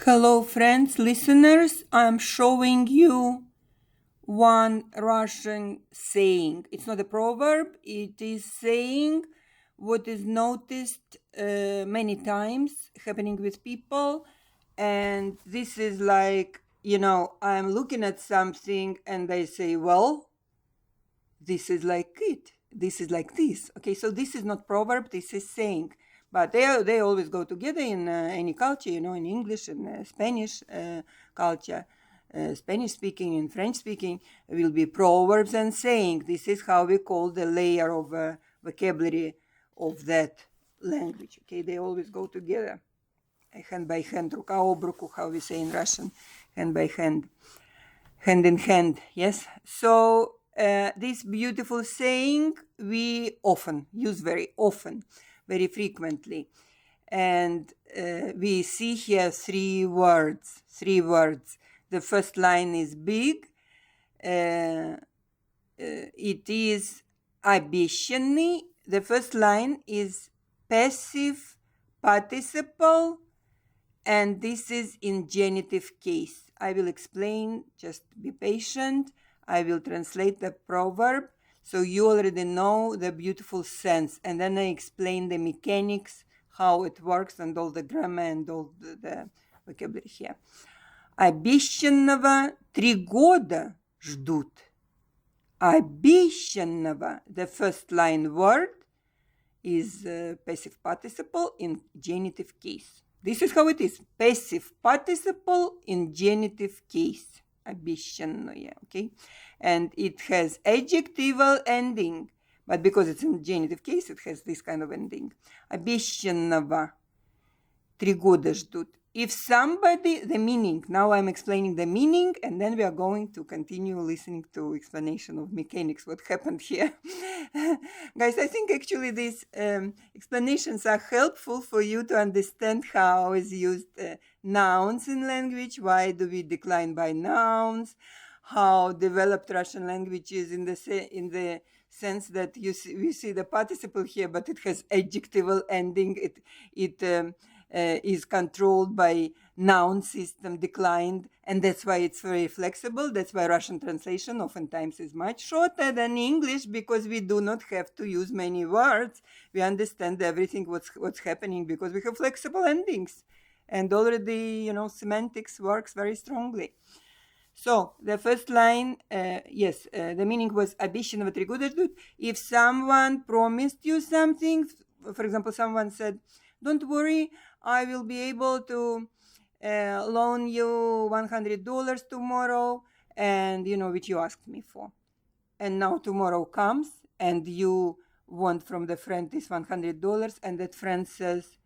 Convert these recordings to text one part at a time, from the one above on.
Hello, friends, listeners. I'm showing you one Russian saying. It's not a proverb, it is saying what is noticed many times happening with people. And this is like, I'm looking at something and they say, well, this is like it. This is like this. Okay, so this is not proverb, this is saying. But they always go together in any culture, in English and Spanish culture. Spanish speaking and French speaking will be proverbs and saying. This is how we call the layer of vocabulary of that language. Okay, they always go together, hand by hand, рука об руку, how we say in Russian, hand by hand, hand in hand. Yes. So this beautiful saying we often use, very often, very frequently, and we see here three words. The first line is big. It is обещанный. The first line is passive participle, and this is in genitive case. I will explain, just be patient. I will translate the proverb so you already know the beautiful sense, and then I explain the mechanics, how it works, and all the grammar and all the vocabulary here. Обещанного 3 года ждут. Обещанного, the first line word is passive participle in genitive case. This is how it is. Passive participle in genitive case. Обещанное, okay? And it has adjectival ending. But because it's in genitive case, it has this kind of ending. Обещанного 3 года ждут. If somebody, the meaning, now I'm explaining the meaning, and then we are going to continue listening to explanation of mechanics, what happened here. Guys, I think actually these explanations are helpful for you to understand how is used nouns in language, why do we decline by nouns, how developed Russian language is in the sense that we see the participle here, but it has adjectival ending. It is controlled by noun system, declined, and that's why it's very flexible. That's why Russian translation oftentimes is much shorter than English, because we do not have to use many words. We understand everything what's happening because we have flexible endings, and already semantics works very strongly. So the first line, the meaning was обещанного 3 года ждут. If someone promised you something, for example, someone said, don't worry, I will be able to loan you $100 tomorrow, and which you asked me for. And now tomorrow comes and you want from the friend this $100, and that friend says,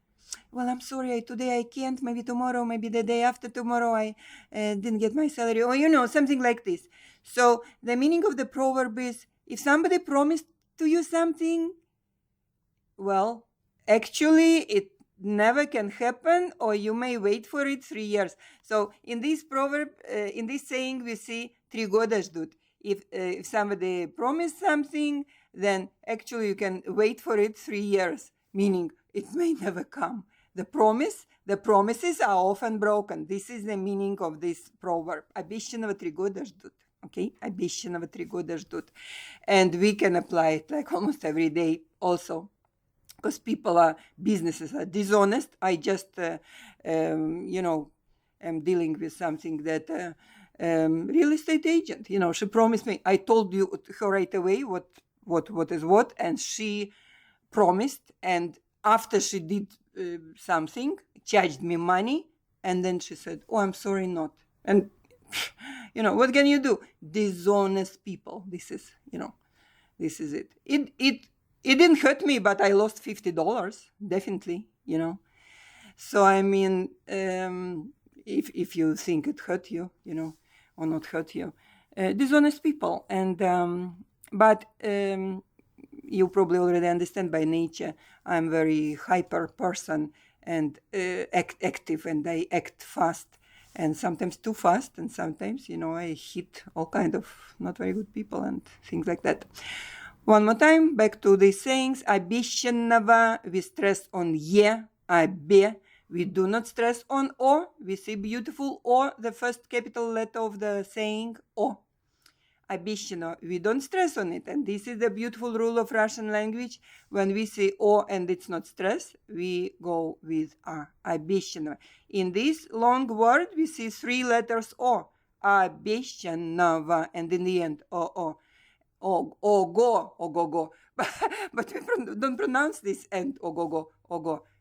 well, I'm sorry, today I can't, maybe tomorrow, maybe the day after tomorrow, I didn't get my salary, or something like this. So the meaning of the proverb is, if somebody promised to you something, well, actually it never can happen, or you may wait for it 3 years. So in this proverb, in this saying, we see 3 года ждут. If somebody promised something, then actually you can wait for it 3 years, meaning it may never come. The promises are often broken. This is the meaning of this proverb. Обещанного 3 года ждут. Okay, обещанного 3 года ждут. And we can apply it like almost every day also, because businesses are dishonest. I just, am dealing with something that real estate agent, she promised me. I told her right away what is what, and she promised, and after she did something, charged me money, and then she said, oh, I'm sorry, not. And, what can you do? Dishonest people. This is it. It didn't hurt me, but I lost $50, definitely, So, I mean, if you think it hurt you, or not hurt you, dishonest people. And, but you probably already understand by nature, I'm very hyper person and active, and I act fast, and sometimes too fast, and sometimes, I hit all kind of not very good people and things like that. One more time, back to these sayings. Обещанного, we stress on «е», «обе», We do not stress on O. We say beautiful O, the first capital letter of the saying O. Обещано. We don't stress on it. And this is the beautiful rule of Russian language. When we say O and it's not stress, we go with A. Обещано. In this long word, we see 3 letters O. Обещанного. And in the end, O. Ogo. But we don't pronounce this end, ogo.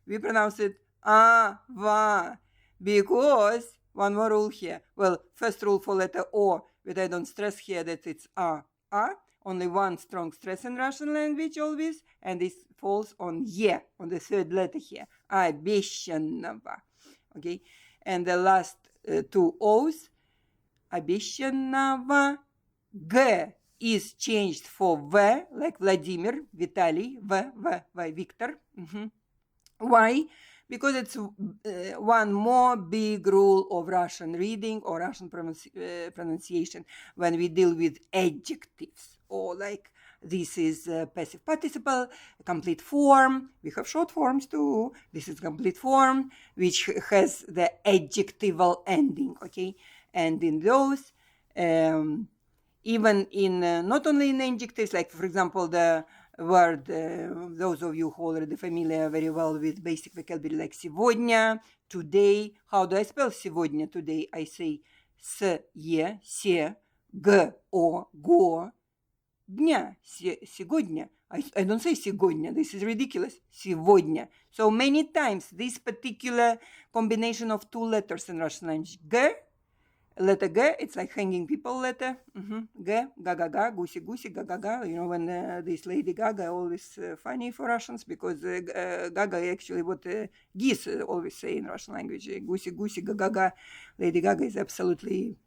We pronounce it ava. Because, one more rule here. Well, first rule for letter O, but I don't stress here that it's A. Only one strong stress in Russian language always, and this falls on Ye, on the third letter here. Обещанного. Okay? And the last 2 O's, обещанного, G is changed for V, like Vladimir, Vitaly, V, Victor. Why? Because it's one more big rule of Russian reading or Russian pronunciation when we deal with adjectives. Or like this is passive participle, complete form. We have short forms too. This is complete form, which has the adjectival ending, okay? And in those, even in, not only in adjectives, like for example, the word, those of you who are already familiar very well with basic vocabulary like сегодня, today. How do I spell сегодня, today? I say се, го, дня, сегодня. I don't say сегодня. This is ridiculous. Сегодня. So many times this particular combination of 2 letters in Russian language, G, letter G, it's like hanging people letter. G, ga, gusi, ga. You know, when this Lady Gaga always funny for Russians because Gaga actually what geese always say in Russian language. Gusi, ga. Lady Gaga is absolutely,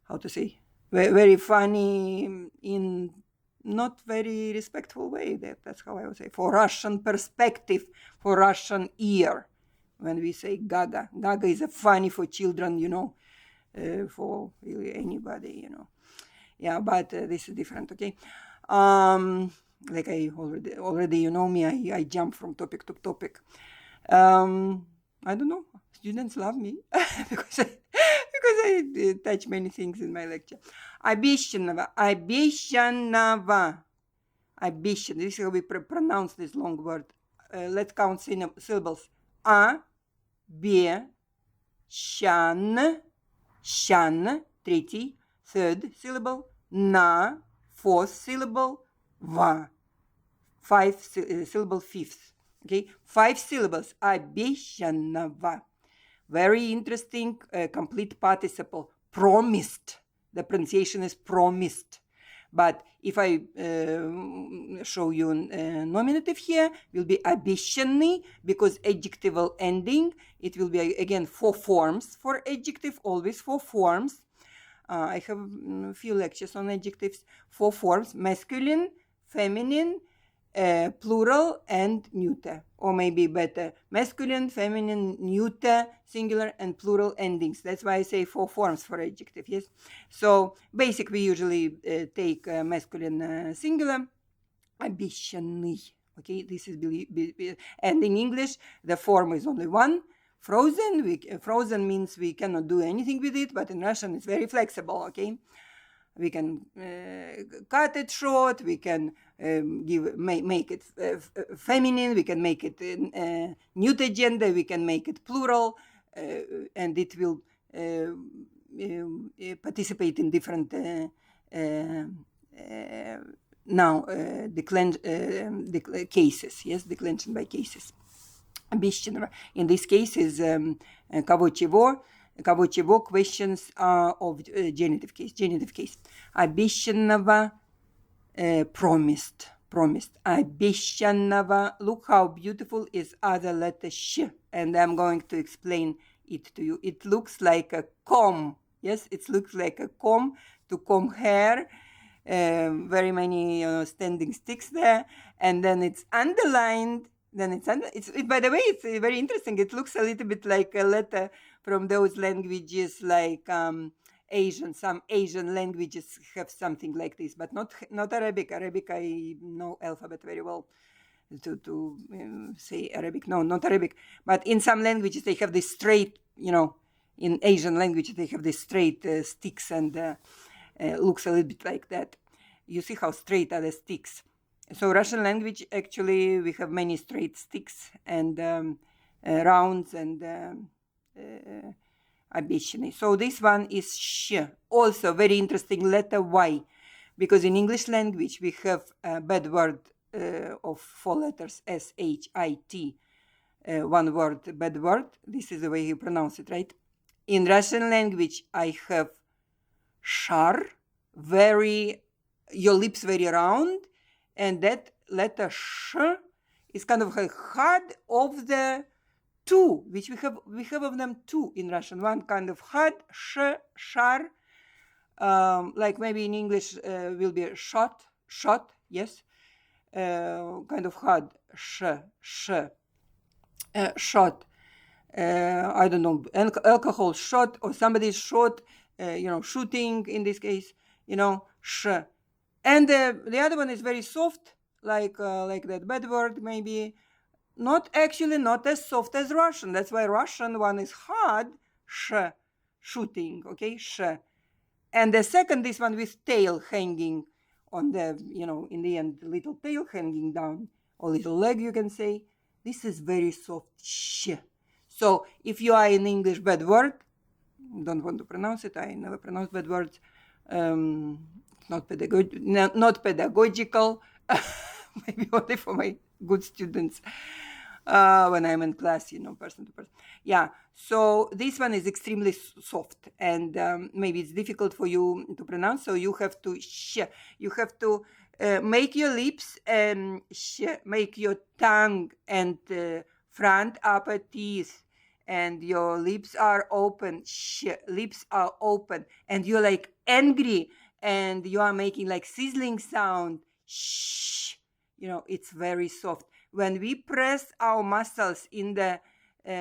how to say, very funny in not very respectful way. That's how I would say. For Russian perspective, for Russian ear, when we say Gaga. Gaga is a funny for children, you know. For really anybody, you know. Yeah, but this is different, okay? Like I already, you know me, I jump from topic to topic. I don't know. Students love me because I touch many things in my lecture. Обещанного. This is how we pronounce this long word. Let's count syllables. Shan, 3rd, 3rd syllable, na, 4th syllable, va, 5th syllable, 5th. Okay, 5 syllables. Обещанного. Very interesting complete participle. Promised. The pronunciation is promised. But if I show you nominative here, will be обещанный, because adjectival ending, it will be again 4 forms for adjective, always 4 forms. I have a few lectures on adjectives. 4 forms: masculine, feminine, plural, and neuter. Or maybe better, masculine, feminine, neuter, singular, and plural endings. That's why I say 4 forms for adjective, yes? So, basic, we usually take masculine singular, обещанный. Okay, this is, and in English, the form is only 1. Frozen means we cannot do anything with it, but in Russian it's very flexible, okay? We can cut it short, we can make it feminine, we can make it neuter gender, we can make it plural, and it will participate in different cases, yes, declension by cases. Обещанного. In this case is кого чего, questions of genitive case. Обещанного, promised. Обещанного. Look how beautiful is other letter sh, and I'm going to explain it to you. It looks like a comb. Yes, it looks like a comb to comb hair. Very many standing sticks there, and then it's underlined. By the way, it's very interesting. It looks a little bit like a letter from those languages like Asian. Some Asian languages have something like this, but not Arabic. Arabic, I know alphabet very well. to say Arabic. No, not Arabic. But in some languages, they have this straight, in Asian language, they have this straight sticks and looks a little bit like that. You see how straight are the sticks. So Russian language, actually, we have many straight sticks and rounds and обещанный. So this one is sh. Also very interesting letter Y, because in English language we have a bad word of 4 letters, S-H-I-T. One word, bad word. This is the way you pronounce it, right? In Russian language, I have shar, your lips very round, and that letter sh is kind of a hard of the two, which we have of them two in Russian. One kind of hard, shar, like maybe in English will be shot, yes, kind of hard, shot. I don't know, alcohol shot, or somebody shot, shooting in this case, sh. And the other one is very soft, like that bad word, maybe not as soft as Russian. That's why Russian one is hard, sh, shooting, okay, sh. And the second, this one with tail hanging on the, in the end, little tail hanging down, or little leg, you can say. This is very soft, sh. So if you are in English bad word, don't want to pronounce it, I never pronounce bad words, not pedagogical, maybe only for my good students when I'm in class, person to person. Yeah, so this one is extremely soft, and maybe it's difficult for you to pronounce, so you have to you have to make your lips and make your tongue and front upper teeth, and your lips are open, lips are open, and you're like angry, and you are making like sizzling sound, it's very soft. When we press our muscles in the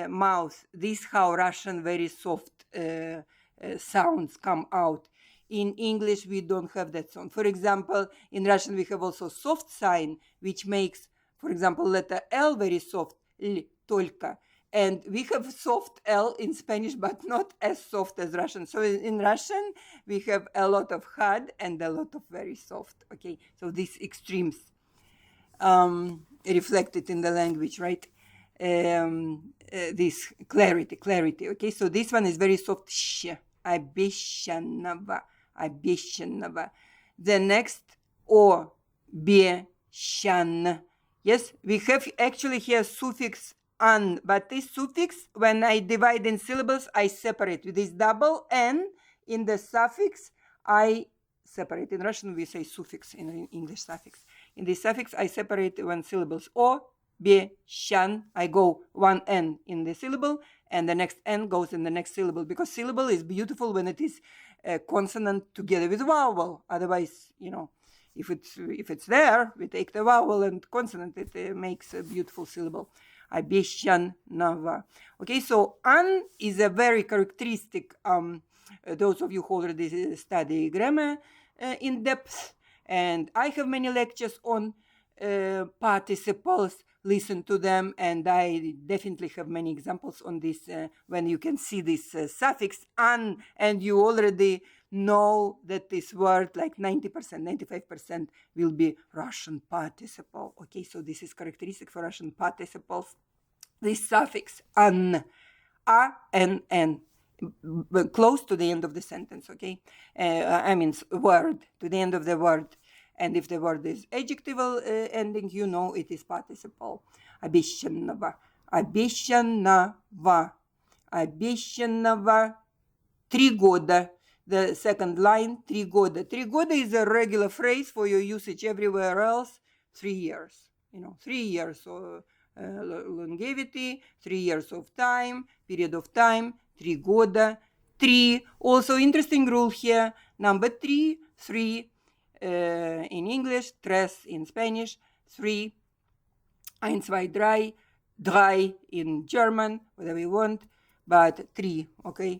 mouth, this how Russian very soft sounds come out. In English, we don't have that sound. For example, in Russian, we have also soft sign, which makes, for example, letter L very soft, L, только. And we have soft L in Spanish, but not as soft as Russian. So in Russian, we have a lot of hard and a lot of very soft. Okay, so these extremes reflected in the language, right? This clarity. Okay, so this one is very soft. Sh, обещанного. The next O, бещан. Yes, we have actually here suffix an, but this suffix, when I divide in syllables, I separate. With this double N in the suffix, I separate. In Russian, we say suffix, in English suffix. In this suffix, I separate one syllables. O, be, shan. I go one N in the syllable, and the next N goes in the next syllable, because syllable is beautiful when it is a consonant together with vowel. Otherwise, if it's there, we take the vowel and consonant, it makes a beautiful syllable. Обещанного. Okay, so an is a very characteristic, those of you who already study grammar in depth, and I have many lectures on participles. Listen to them, and I definitely have many examples on this when you can see this suffix an, and you already know that this word, like 90%, 95% will be Russian participle. Okay, so this is characteristic for Russian participles. This suffix an, a-n-n, close to the end of the sentence, okay? Word, to the end of the word. And if the word is adjectival ending, it is participle. Обещанного. Обещанного. 3 года. The second line, 3 года. 3 года is a regular phrase for your usage everywhere else. 3 years. 3 years of longevity, 3 years of time, period of time, 3 года. 3. Also interesting rule here. Number 3, 3. In English, tres in Spanish, 3, 1, 2, 3, drei in German, whatever you want, but 3, okay?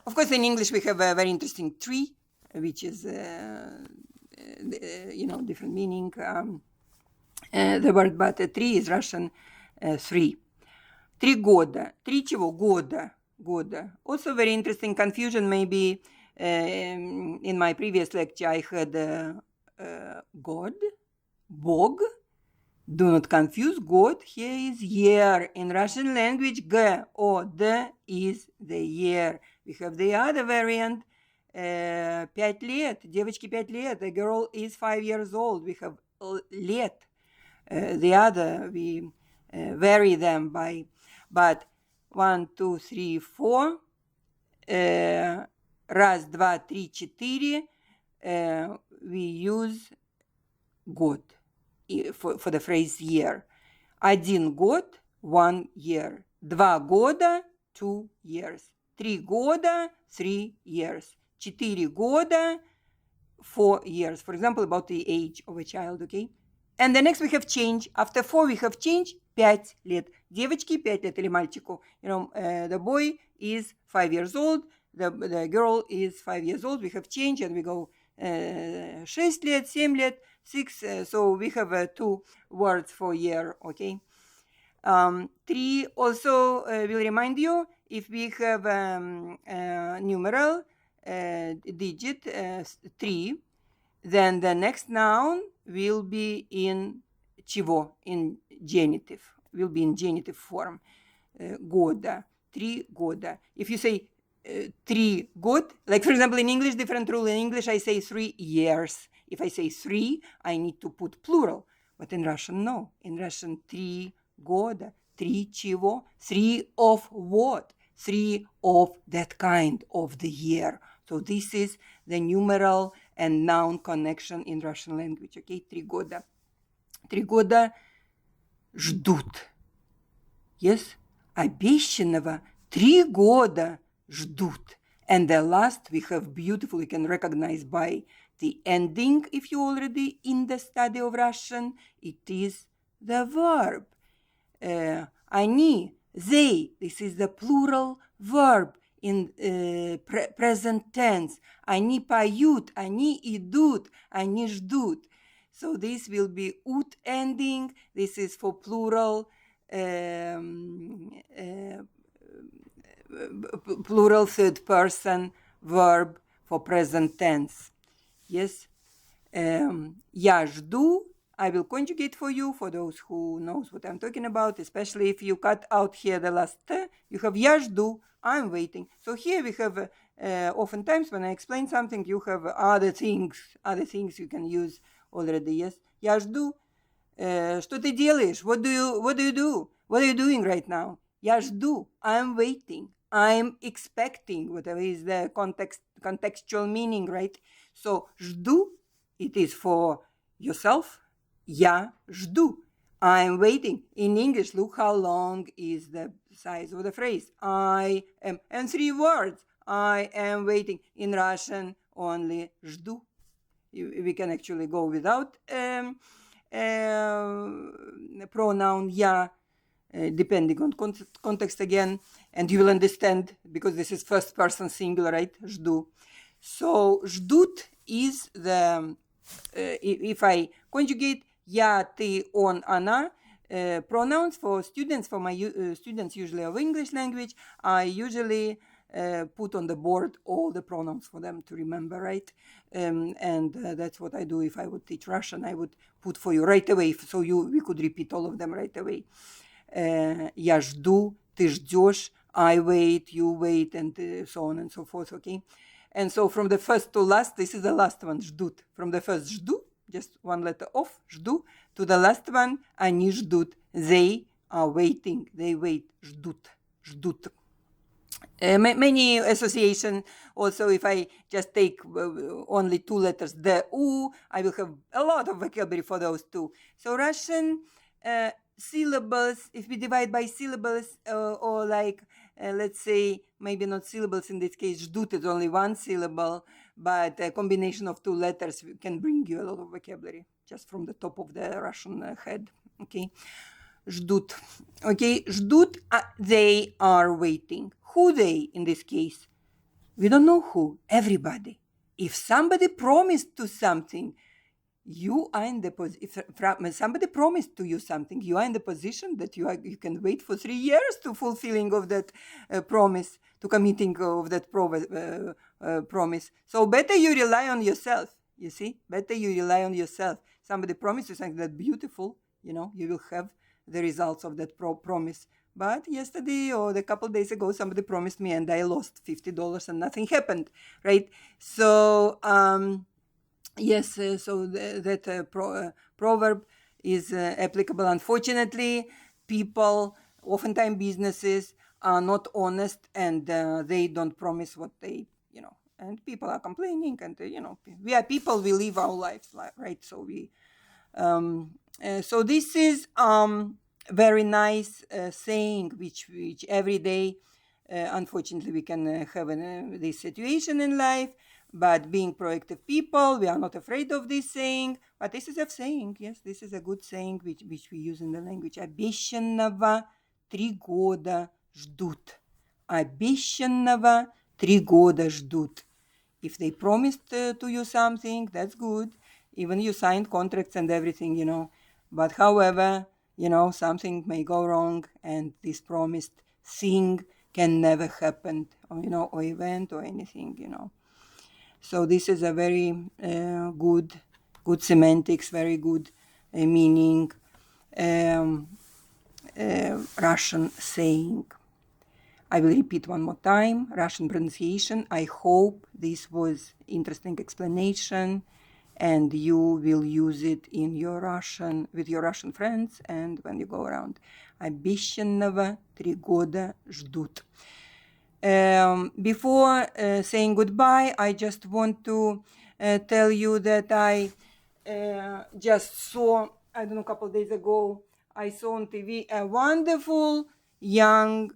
Of course, in English, we have a very interesting tree, which is, different meaning. the word, but 3 is Russian 3. 3 года. 3 чего? Года. Года. Also very interesting confusion maybe. In my previous lecture I had God, Bog. Do not confuse God. Here is year. In Russian language, G-O-D is the year. We have the other variant. 5 лет. Девочке 5 лет. The girl is 5 years old. We have лет. The other, we vary them by, but 1, 2, 3, 4. Раз, два, три, четыре. We use год for the phrase year. 1 год, 1 year. 2 года, 2 years. 3 года, 3 years. 4 года, 4 years. For example, about the age of a child, okay? And the next we have change. After 4 we have change. 5 лет. Девочке 5 лет или мальчику. The boy is 5 years old. The girl is 5 years old. We have change and we go 6 лет, 7 лет, 6. So we have 2 words for year, okay? 3 also will remind you if we have numeral digit 3, then the next noun will be in чего? In genitive. Will be in genitive form. Года. 3 года. If you say 3 год, like for example in English, different rule. In English I say 3 years. If I say 3, I need to put plural. But in Russian, no. In Russian, 3 года. 3 чего? 3 of what? 3 of that kind of the year. So this is the numeral and noun connection in Russian language. Okay, 3 года. 3 года ждут. Yes? Обещанного 3 года ждут. And the last we have beautiful, you can recognize by the ending, if you already in the study of Russian, it is the verb. Они, they, this is the plural verb in present tense. Они поют, они идут, они ждут. So this will be ut ending. This is for plural, plural third person verb for present tense. Yes. Я жду. I will conjugate for you, for those who knows what I'm talking about, especially if you cut out here the last T, you have я жду, I'm waiting. So here we have, oftentimes when I explain something, you have other things you can use already, yes. Я жду. Что ты делаешь? What do you do? What are you doing right now? Я жду. I'm waiting. I'm expecting, whatever is the contextual meaning, right? So, жду, it is for yourself. Я жду. I'm waiting. In English, look how long is the size of the phrase. I am. And 3 words. I am waiting. In Russian, only жду. We can actually go without pronoun я, depending on context again. And you will understand, because this is first person singular, right? Жду. So, ждут is the, if I conjugate я, ты, он, она, pronouns for students, for my students usually of English language, I usually put on the board all the pronouns for them to remember, right? And that's what I do if I would teach Russian. I would put for you right away, so we could repeat all of them right away. Я жду, ты ждешь, I wait, you wait, and so on and so forth, okay? And so from the first to last, this is the last one, ждут. From the first жду, just one letter off, жду, to the last one, они ждут. They are waiting, they wait, ждут. Many association also, if I just take only 2 letters, the U, I will have a lot of vocabulary for those two. So Russian syllables, if we divide by syllables, or like, let's say, maybe not syllables in this case, ждут is only 1 syllable, but a combination of 2 letters can bring you a lot of vocabulary, just from the top of the Russian head, okay? Ждут, okay? Ждут, they are waiting. Who they in this case? We don't know who, everybody. If somebody promised to something, you are in the position, if somebody promised to you something, you are in the position that you can wait for 3 years to fulfilling of that promise, to committing of that promise. So better you rely on yourself, you see, better you rely on yourself. Somebody promised you something that's beautiful, you will have the results of that promise. But yesterday or a couple days ago, somebody promised me and I lost $50 and nothing happened, right? So, yes, so that proverb is applicable. Unfortunately, people, oftentimes businesses, are not honest and they don't promise what they, and people are complaining and, we are people, we live our lives, right? So so this is very nice saying, which every day, unfortunately, we can have this situation in life. But being proactive people, we are not afraid of this saying. But this is a saying, yes, this is a good saying which we use in the language. Обещанного 3 года ждут. Обещанного 3 года ждут. If they promised to you something, that's good. Even you signed contracts and everything, But however, something may go wrong and this promised thing can never happen, or event or anything, So this is a very good semantics, very good meaning, Russian saying. I will repeat one more time, Russian pronunciation. I hope this was interesting explanation and you will use it in your Russian, with your Russian friends and when you go around. Обещанного 3 года ждут. Before saying goodbye, I just want to tell you that I just saw, I don't know, a couple of days ago, I saw on TV a wonderful young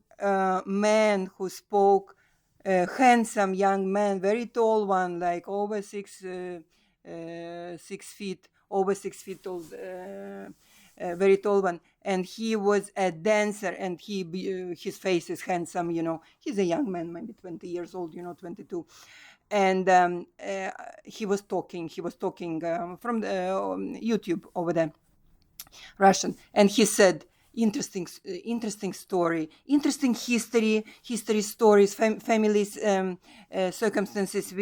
man who spoke, handsome young man, very tall one, like over 6 feet, over 6 feet tall, very tall one, and he was a dancer, and his face is handsome, he's a young man, maybe 20 years old, 22, and he was talking from the YouTube over there, Russian, and he said, interesting story, interesting history stories, families, circumstances.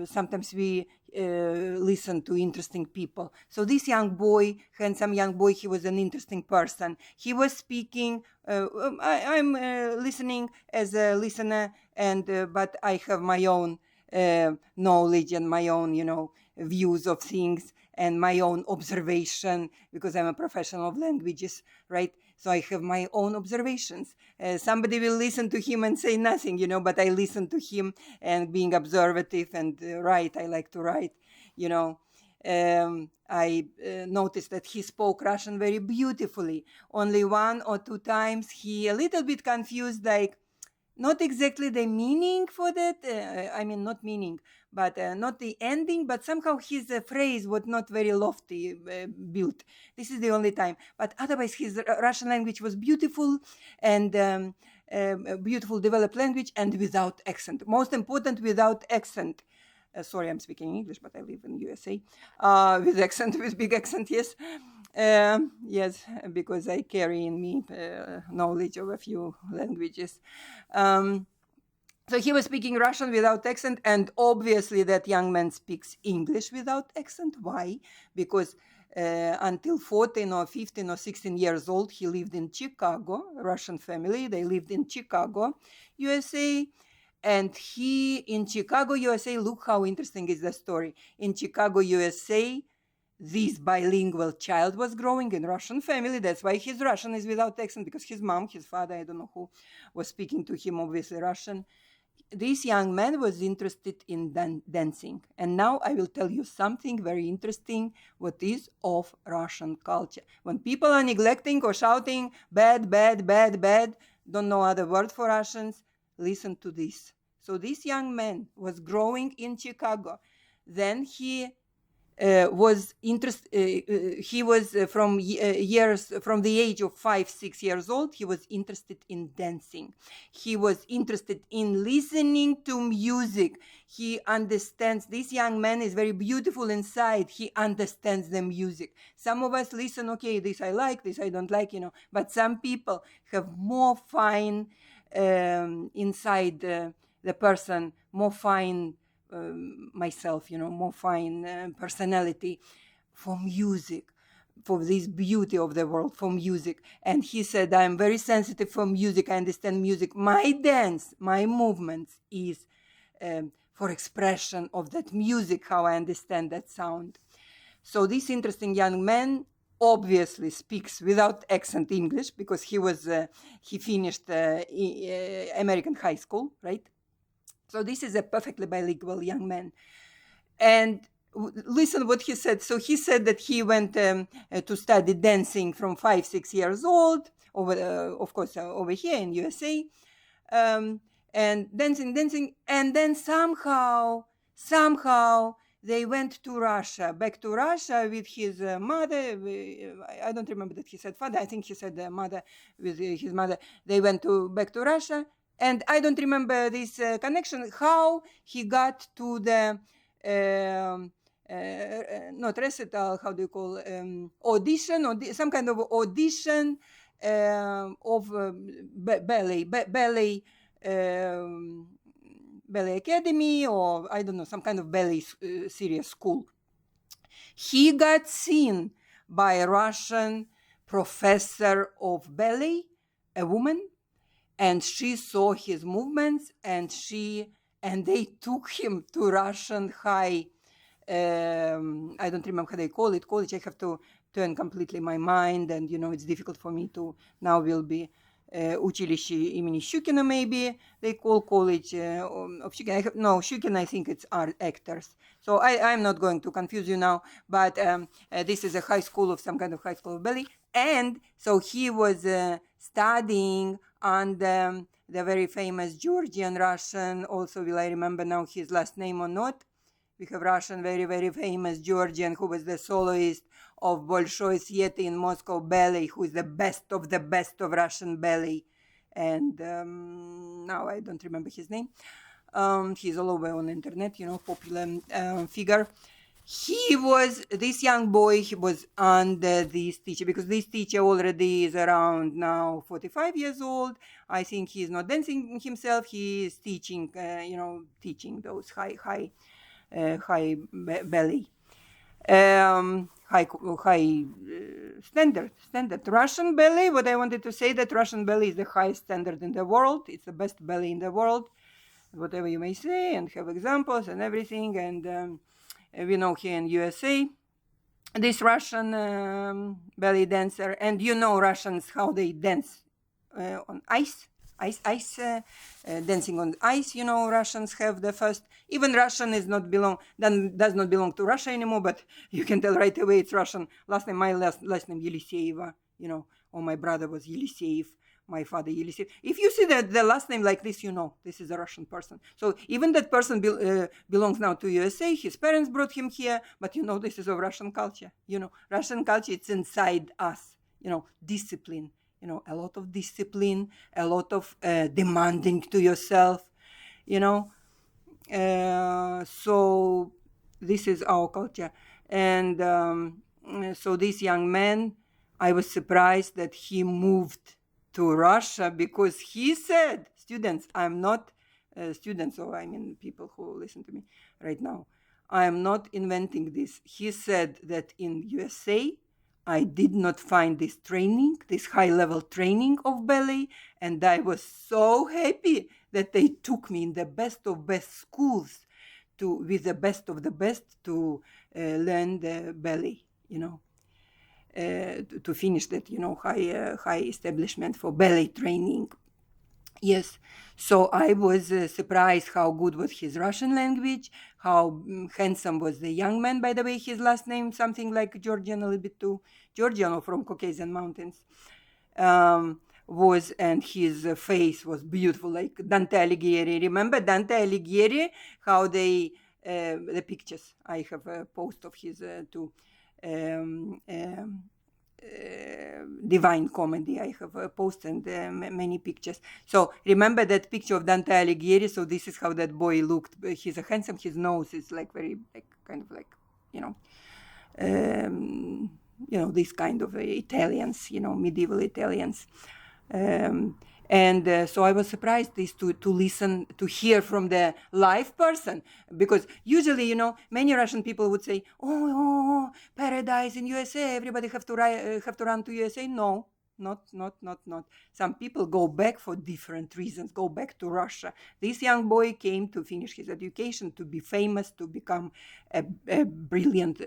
Sometimes we listen to interesting people. So this young boy, handsome young boy, he was an interesting person. He was speaking. I'm listening as a listener, and but I have my own knowledge and my own, views of things and my own observation, because I'm a professional of languages, right? So I have my own observations. Somebody will listen to him and say nothing, but I listen to him and being observative and write. I like to write, I noticed that he spoke Russian very beautifully. Only 1 or 2 times he a little bit confused, like not exactly the meaning for that. Not meaning, but not the ending, but somehow his phrase was not very lofty built. This is the only time. But otherwise, his Russian language was beautiful and beautiful developed language and without accent. Most important, without accent. Sorry, I'm speaking English, but I live in USA. With accent, with big accent, yes. Yes, because I carry in me knowledge of a few languages. So he was speaking Russian without accent, and obviously that young man speaks English without accent. Why? Because until 14 or 15 or 16 years old, he lived in Chicago, Russian family. They lived in Chicago, USA. And he, in Chicago, USA, look how interesting is the story. In Chicago, USA, this bilingual child was growing in Russian family. That's why his Russian is without accent, because his mom, his father, I don't know who, was speaking to him, obviously Russian. This young man was interested in dancing. And now I will tell you something very interesting, what is of Russian culture. When people are neglecting or shouting, bad, bad, bad, bad, don't know other word for Russians, listen to this. So this young man was growing in Chicago. Then he was interest. He was from the age of 5-6 years old. He was interested in dancing. He was interested in listening to music. He understands. This young man is very beautiful inside. He understands the music. Some of us listen. Okay, this I like. This I don't like. But some people have more fine inside the person, more fine. Myself, more fine personality for music, for this beauty of the world, for music. And he said, I'm very sensitive for music. I understand music. My dance, my movements is for expression of that music, how I understand that sound. So this interesting young man obviously speaks without accent English, because he finished American high school, right? So this is a perfectly bilingual young man. And listen what he said. So he said that he went to study dancing from 5-6 years old, of course, over here in USA, and dancing. And then somehow they went to Russia, back to Russia with his mother. I don't remember that he said father. I think he said mother, with his mother. They went back to Russia. And I don't remember this connection, how he got to the, not recital, how do you call, audition, or some kind of audition of ballet academy, or I don't know, some kind of ballet serious school. He got seen by a Russian professor of ballet, a woman, and she saw his movements, and they took him to Russian high. I don't remember how they call it. College. I have to turn completely my mind, and it's difficult for me to now. Will be училище имени Щукина, maybe they call college of Щукина. Щукина. I think it's art actors. So I'm not going to confuse you now, but this is a high school of some kind of high school of ballet, and so he was studying under the very famous Georgian Russian, also will I remember now his last name or not. We have Russian, very, very famous Georgian, who was the soloist of Bolshoi Theater in Moscow ballet, who is the best of Russian ballet. And now I don't remember his name. He's all over on the internet, popular figure. This young boy, he was under this teacher, because this teacher already is around now 45 years old. I think he's not dancing himself. He is teaching, teaching those high ballet, high standard Russian ballet. What I wanted to say, that Russian ballet is the highest standard in the world. It's the best ballet in the world, whatever you may say, and have examples and everything. And we know here in USA, this Russian ballet dancer, and Russians, how they dance on ice, dancing on ice. Russians have the first. Even Russian does not belong to Russia anymore, but you can tell right away it's Russian. Last name, my last name Yeliseyeva. Or my brother was Yeliseyev. My father Yeliseyev. If you see the last name like this, this is a Russian person. So even that person belongs now to USA. His parents brought him here, but this is of Russian culture. Russian culture, it's inside us. Discipline. A lot of discipline, a lot of demanding to yourself. So this is our culture. And so this young man, I was surprised that he moved to Russia, because he said, students, I'm not students, or I mean people who listen to me right now, I am not inventing this. He said that in USA, I did not find this training, this high-level training of ballet, and I was so happy that they took me in the best of best schools with the best of the best to learn the ballet, to finish that, high establishment for ballet training. Yes, so I was surprised how good was his Russian language, how handsome was the young man. By the way, his last name, something like Georgian, a little bit too, Georgian or from Caucasian mountains, and his face was beautiful, like Dante Alighieri. Remember Dante Alighieri, how they the pictures. I have a post of his too. Divine Comedy. I have posted many pictures. So remember that picture of Dante Alighieri. So this is how that boy looked. He's a handsome. His nose is like very like kind of like this kind of Italians, medieval Italians. And so I was surprised to listen, to hear from the live person, because usually, many Russian people would say, oh, paradise in USA, everybody have to run to USA. No, not. Some people go back for different reasons, go back to Russia. This young boy came to finish his education, to be famous, to become a brilliant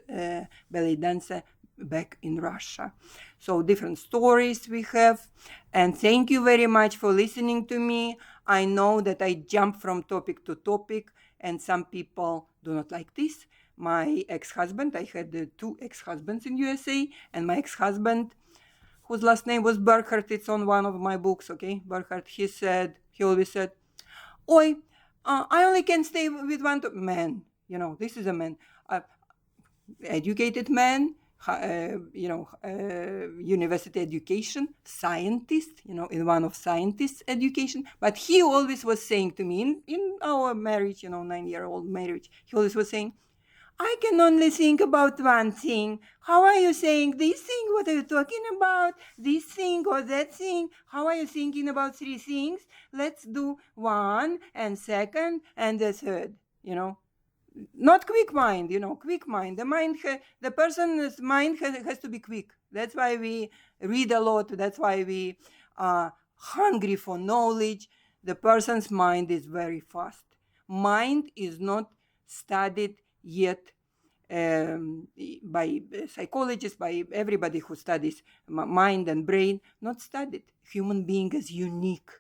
ballet dancer back in Russia. So different stories we have, and thank you very much for listening to me. I know that I jump from topic to topic, and some people do not like this. My ex-husband, I had 2 ex-husbands in USA, and my ex-husband, whose last name was Burkhardt, it's on one of my books, okay, Burkhardt, he always said, oi, I only can stay with one man, this is a man, educated man, university education, scientist, in one of scientists education. But he always was saying to me in our marriage, 9-year-old marriage, he always was saying, I can only think about one thing. How are you saying this thing? What are you talking about? This thing or that thing? How are you thinking about 3 things? Let's do 1 and 2nd and the 3rd, Not quick mind, quick mind. The person's mind has to be quick. That's why we read a lot. That's why we are hungry for knowledge. The person's mind is very fast. Mind is not studied yet by psychologists, by everybody who studies mind and brain. Not studied. Human being is unique.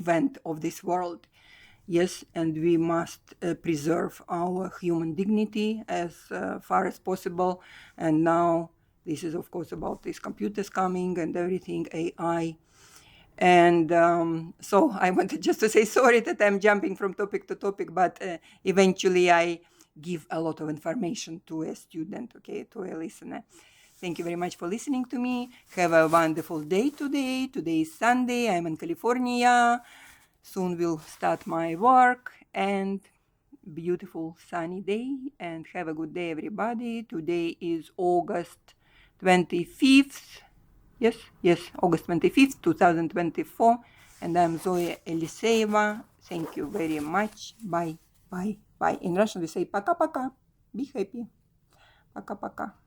Event of this world. Yes, and we must preserve our human dignity as far as possible. And now this is, of course, about these computers coming and everything, AI. And so I wanted just to say sorry that I'm jumping from topic to topic, but eventually I give a lot of information to a student, okay, to a listener. Thank you very much for listening to me. Have a wonderful day today. Today is Sunday. I'm in California. Soon we'll start my work, and beautiful sunny day. And have a good day, everybody. Today is August 25th. Yes, August 25th, 2024. And I'm Zoya Eliseva. Thank you very much. Bye. In Russian we say пока-пока. Be happy. Пока-пока.